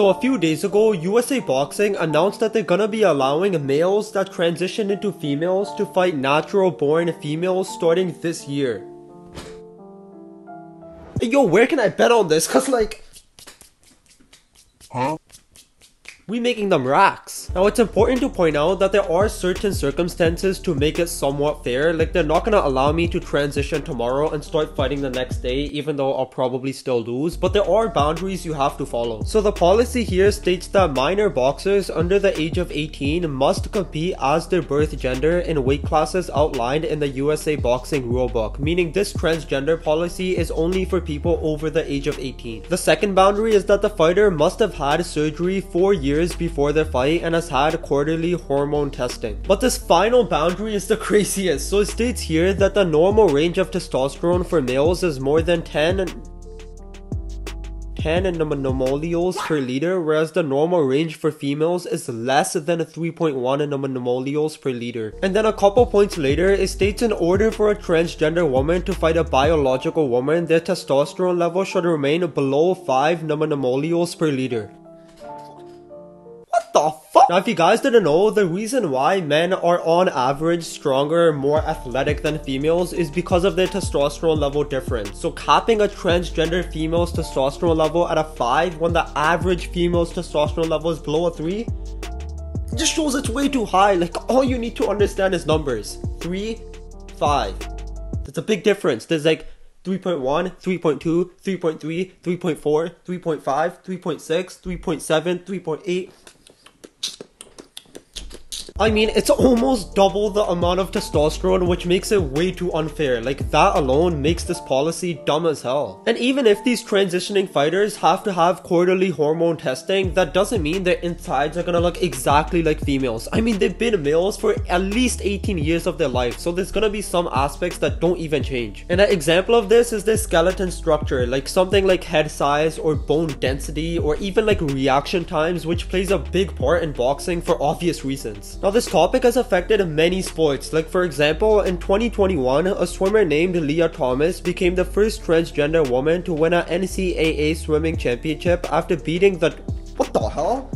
So a few days ago, USA Boxing announced that they're gonna be allowing males that transition into females to fight natural born females starting this year. Hey, yo, where can I bet on this? Cause like... Huh? We making them racks. Now it's important to point out that there are certain circumstances to make it somewhat fair. Like they're not gonna allow me to transition tomorrow and start fighting the next day, even though I'll probably still lose, but there are boundaries you have to follow. So the policy here states that minor boxers under the age of 18 must compete as their birth gender in weight classes outlined in the USA Boxing rulebook, meaning this transgender policy is only for people over the age of 18. The second boundary is that the fighter must have had surgery 4 years before their fight and has had quarterly hormone testing. But this final boundary is the craziest. So it states here that the normal range of testosterone for males is more than 10 nanomoles per liter, whereas the normal range for females is less than 3.1 nanomoles per liter. And then a couple points later, it states in order for a transgender woman to fight a biological woman, their testosterone level should remain below 5 nanomoles per liter. The fuck? Now if you guys didn't know, the reason why men are on average stronger, more athletic than females is because of their testosterone level difference. So capping a transgender female's testosterone level at a 5 when the average female's testosterone level is below a 3 just shows it's way too high. Like all you need to understand is numbers. 3, 5. That's a big difference. There's like 3.1, 3.2, 3.3, 3.4, 3.5, 3.6, 3.7, 3.8. I mean, it's almost double the amount of testosterone, which makes it way too unfair. Like, that alone makes this policy dumb as hell. And even if these transitioning fighters have to have quarterly hormone testing, that doesn't mean their insides are gonna look exactly like females. I mean, they've been males for at least 18 years of their life, so there's gonna be some aspects that don't even change. And an example of this is their skeleton structure, like something like head size or bone density, or even like reaction times, which plays a big part in boxing for obvious reasons. Now, this topic has affected many sports. Like for example, in 2021, a swimmer named Leah Thomas became the first transgender woman to win an NCAA swimming championship after beating the... What the hell?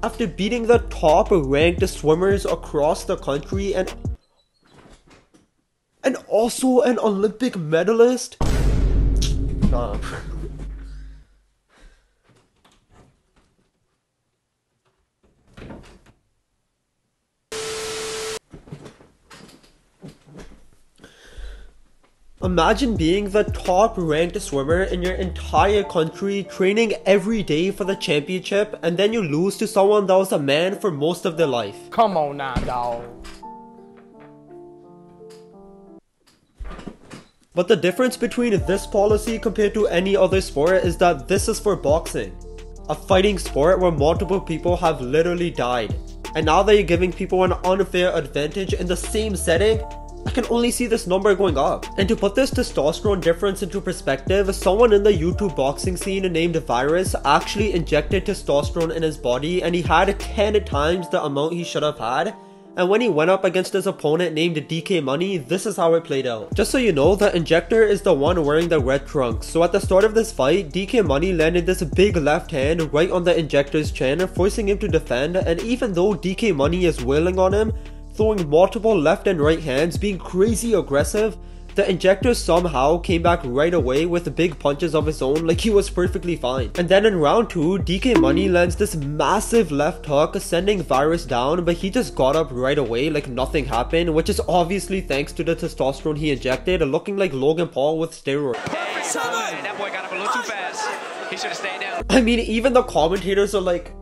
After beating the top ranked swimmers across the country and also an Olympic medalist? Nah. Imagine being the top ranked swimmer in your entire country, training every day for the championship, and then you lose to someone that was a man for most of their life. Come on now, dawg. But the difference between this policy compared to any other sport is that this is for boxing, a fighting sport where multiple people have literally died. And now that you're giving people an unfair advantage in the same setting, I can only see this number going up. And to put this testosterone difference into perspective, someone in the YouTube boxing scene named Virus actually injected testosterone in his body, and he had 10 times the amount he should have had. And when he went up against his opponent named DK Money, this is how it played out. Just so you know, the injector is the one wearing the red trunks. So at the start of this fight, DK Money landed this big left hand right on the injector's chin, forcing him to defend. And even though DK Money is wailing on him, throwing multiple left and right hands, being crazy aggressive, the injector somehow came back right away with big punches of his own, like he was perfectly fine. And then in round 2, DK Money lands this massive left hook, sending Virus down, but he just got up right away like nothing happened, which is obviously thanks to the testosterone he injected, looking like Logan Paul with steroids. That boy got up a little too fast. He should have stayed down. I mean, even the commentators are like,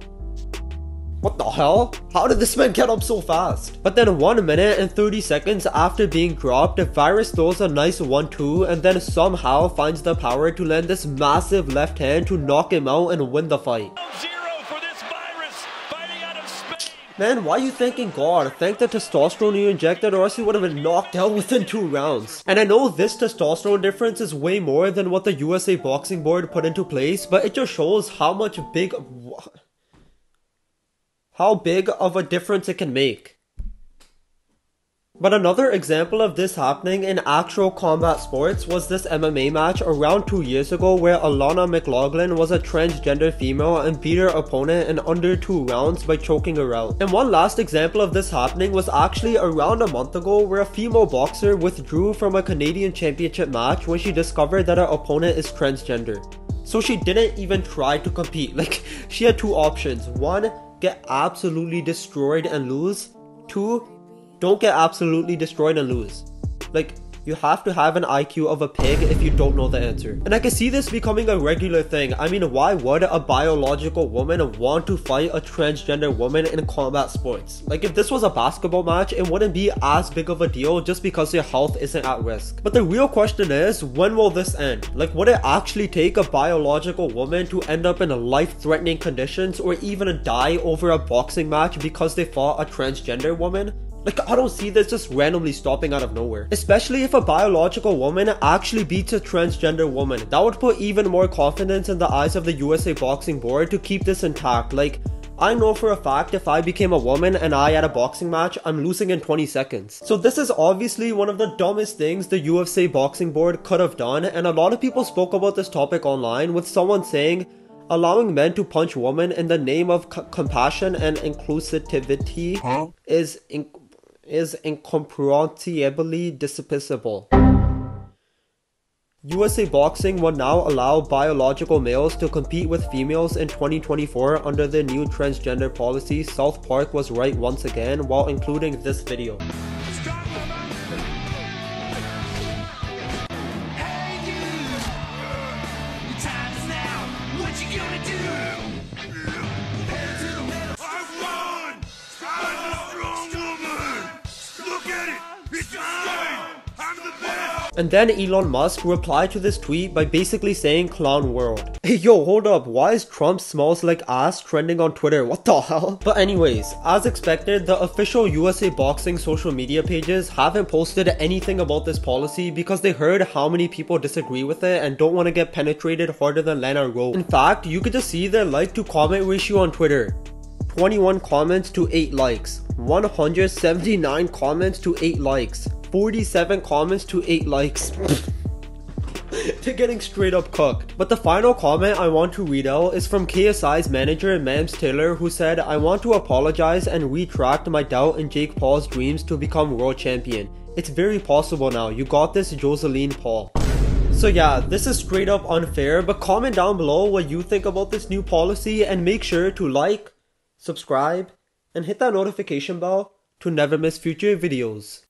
what the hell? How did this man get up so fast? But then 1 minute and 30 seconds after being dropped, Virus throws a nice 1-2 and then somehow finds the power to land this massive left hand to knock him out and win the fight. For this Virus fighting out of Spain. Man, why are you thanking God? Thank the testosterone you injected, or else you would have been knocked out within 2 rounds. And I know this testosterone difference is way more than what the USA Boxing Board put into place, but it just shows how big of a difference it can make. But another example of this happening in actual combat sports was this MMA match around 2 years ago where Alana McLaughlin was a transgender female and beat her opponent in under 2 rounds by choking her out. And one last example of this happening was actually around a month ago where a female boxer withdrew from a Canadian championship match when she discovered that her opponent is transgender. So she didn't even try to compete. Like, she had 2 options. 1, get absolutely destroyed and lose. 2, don't get absolutely destroyed and lose. Like, you have to have an IQ of a pig if you don't know the answer. And I can see this becoming a regular thing. I mean, why would a biological woman want to fight a transgender woman in combat sports? Like, if this was a basketball match, it wouldn't be as big of a deal just because your health isn't at risk. But the real question is, when will this end? Like, would it actually take a biological woman to end up in life-threatening conditions or even die over a boxing match because they fought a transgender woman? Like, I don't see this just randomly stopping out of nowhere. Especially if a biological woman actually beats a transgender woman. That would put even more confidence in the eyes of the USA Boxing Board to keep this intact. Like, I know for a fact if I became a woman and I had a boxing match, I'm losing in 20 seconds. So this is obviously one of the dumbest things the UFC Boxing Board could have done, and a lot of people spoke about this topic online, with someone saying, allowing men to punch women in the name of compassion and inclusivity is incomprehensibly despicable. USA Boxing will now allow biological males to compete with females in 2024 under the new transgender policy. South Park was right once again while including this video. And then Elon Musk replied to this tweet by basically saying clown world. Hey yo, hold up, why is Trump smells like ass trending on Twitter? What the hell? But anyways, as expected, the official USA Boxing social media pages haven't posted anything about this policy because they heard how many people disagree with it and don't want to get penetrated harder than Lana Rhoades. In fact, you could just see their like to comment ratio on Twitter. 21 comments to 8 likes. 179 comments to 8 likes. 47 comments to 8 likes. They're getting straight up cooked. But the final comment I want to read out is from KSI's manager Mams Taylor, who said, "I want to apologize and retract my doubt in Jake Paul's dreams to become world champion. It's very possible now. You got this, Jocelyn Paul." So yeah, this is straight up unfair, but comment down below what you think about this new policy and make sure to like, subscribe, and hit that notification bell to never miss future videos.